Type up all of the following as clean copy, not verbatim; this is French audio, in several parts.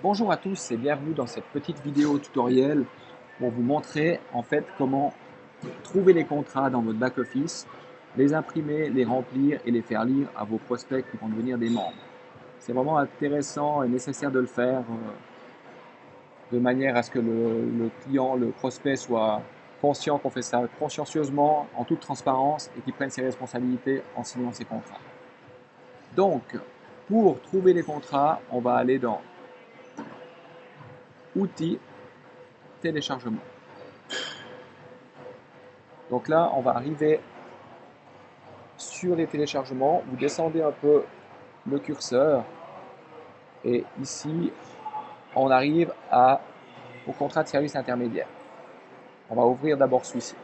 Bonjour à tous et bienvenue dans cette petite vidéo tutoriel pour vous montrer en fait comment trouver les contrats dans votre back-office, les imprimer, les remplir et les faire lire à vos prospects qui vont devenir des membres. C'est vraiment intéressant et nécessaire de le faire de manière à ce que le client, le prospect soit conscient qu'on fait ça consciencieusement, en toute transparence et qu'il prenne ses responsabilités en signant ses contrats. Donc, pour trouver les contrats, on va aller dans Outils, téléchargement. Donc là, on va arriver sur les téléchargements. Vous descendez un peu le curseur et ici, on arrive au contrat de service intermédiaire. On va ouvrir d'abord celui-ci.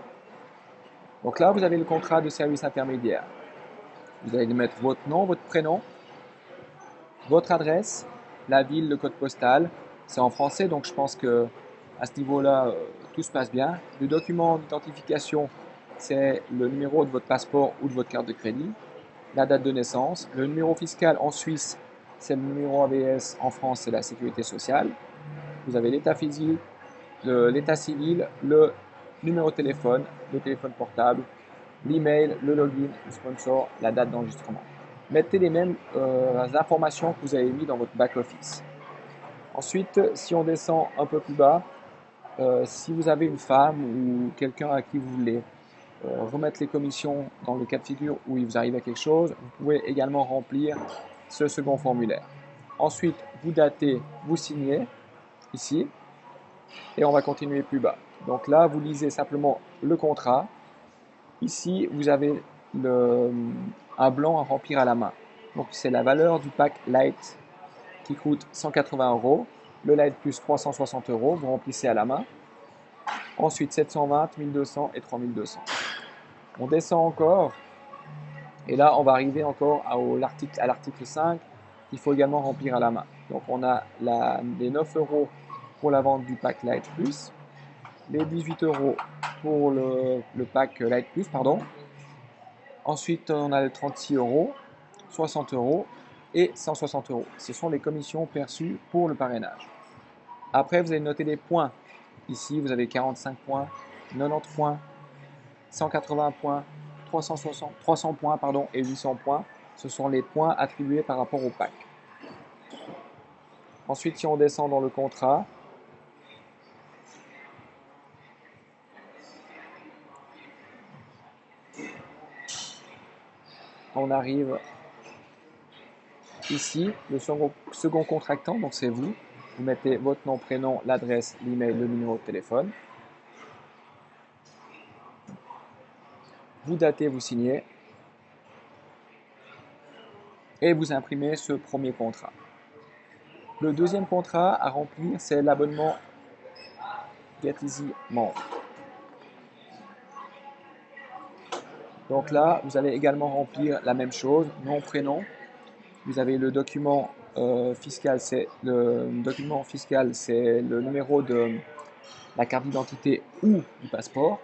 Donc là, vous avez le contrat de service intermédiaire. Vous allez mettre votre nom, votre prénom, votre adresse, la ville, le code postal. C'est en français, donc je pense que à ce niveau-là, tout se passe bien. Le document d'identification, c'est le numéro de votre passeport ou de votre carte de crédit. La date de naissance. Le numéro fiscal en Suisse, c'est le numéro AVS. En France, c'est la sécurité sociale. Vous avez l'état physique, l'état civil, le numéro de téléphone, le téléphone portable, l'email, le login, le sponsor, la date d'enregistrement. Mettez les mêmes informations que vous avez mis dans votre back-office. Ensuite, si on descend un peu plus bas, si vous avez une femme ou quelqu'un à qui vous voulez remettre les commissions dans le cas de figure où il vous arrive à quelque chose, vous pouvez également remplir ce second formulaire. Ensuite, vous datez, vous signez ici et on va continuer plus bas. Donc là, vous lisez simplement le contrat. Ici, vous avez un blanc à remplir à la main. Donc c'est la valeur du pack Light qui coûte 180 €. Le Light plus 360 €, vous remplissez à la main. Ensuite 720, 1200 et 3200. On descend encore et là on va arriver encore à l'article 5 qu'il faut également remplir à la main. Donc on a les 9 € pour la vente du pack Light Plus, les 18 € pour le pack Light Plus, pardon. Ensuite on a les 36 €, 60 € et 160 €. Ce sont les commissions perçues pour le parrainage. Après vous allez noter les points. Ici vous avez 45 points, 90 points, 180 points, 300 points et 800 points. Ce sont les points attribués par rapport au pack. Ensuite, si on descend dans le contrat, on arrive ici, le second contractant, donc c'est vous. Vous mettez votre nom, prénom, l'adresse, l'email, le numéro de téléphone. Vous datez, vous signez et vous imprimez ce premier contrat. Le deuxième contrat à remplir, c'est l'abonnement GetEasy Membre. Donc là, vous allez également remplir la même chose, nom, prénom. Vous avez le document fiscal, c'est le numéro de la carte d'identité ou du passeport.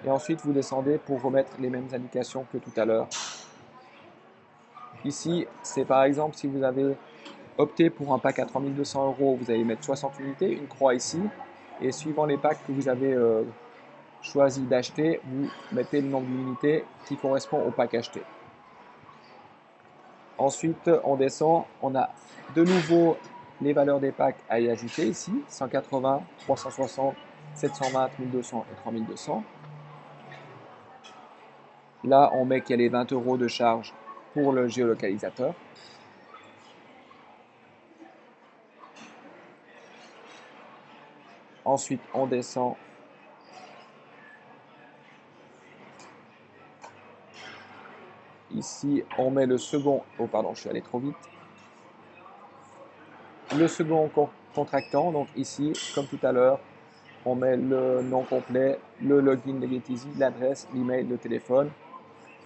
Et ensuite, vous descendez pour remettre les mêmes indications que tout à l'heure. Ici, c'est par exemple si vous avez opté pour un pack à 3200 €, vous allez mettre 60 unités, une croix ici. Et suivant les packs que vous avez choisi d'acheter, vous mettez le nombre d'unités qui correspond au pack acheté. Ensuite, on descend, on a de nouveau les valeurs des packs à y ajouter ici, 180, 360, 720, 1200 et 3200. Là, on met qu'il y a les 20 € de charge pour le géolocalisateur. Ensuite, on descend. Ici, on met le second. Oh, pardon, je suis allé trop vite. Le second contractant, donc ici, comme tout à l'heure, on met le nom complet, le login de GetEasy, l'adresse, l'email, le téléphone.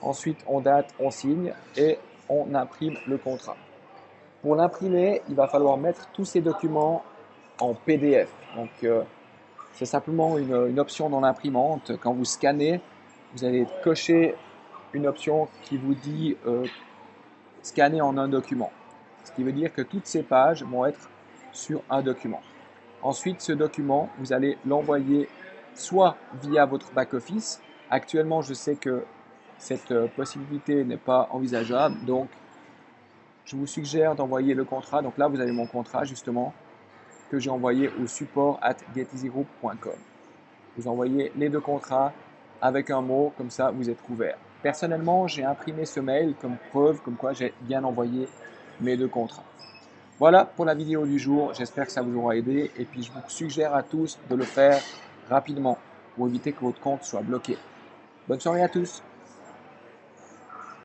Ensuite, on date, on signe et on imprime le contrat. Pour l'imprimer, il va falloir mettre tous ces documents en PDF. Donc, c'est simplement une option dans l'imprimante. Quand vous scannez, vous allez cocher une option qui vous dit scanner en un document. Ce qui veut dire que toutes ces pages vont être sur un document. Ensuite, ce document, vous allez l'envoyer soit via votre back-office. Actuellement, je sais que cette possibilité n'est pas envisageable, donc je vous suggère d'envoyer le contrat. Donc là, vous avez mon contrat justement que j'ai envoyé au support@geteasygroup.com. Vous envoyez les deux contrats avec un mot, comme ça vous êtes couvert. Personnellement, j'ai imprimé ce mail comme preuve, comme quoi j'ai bien envoyé mes deux contrats. Voilà pour la vidéo du jour, j'espère que ça vous aura aidé et puis je vous suggère à tous de le faire rapidement pour éviter que votre compte soit bloqué. Bonne soirée à tous!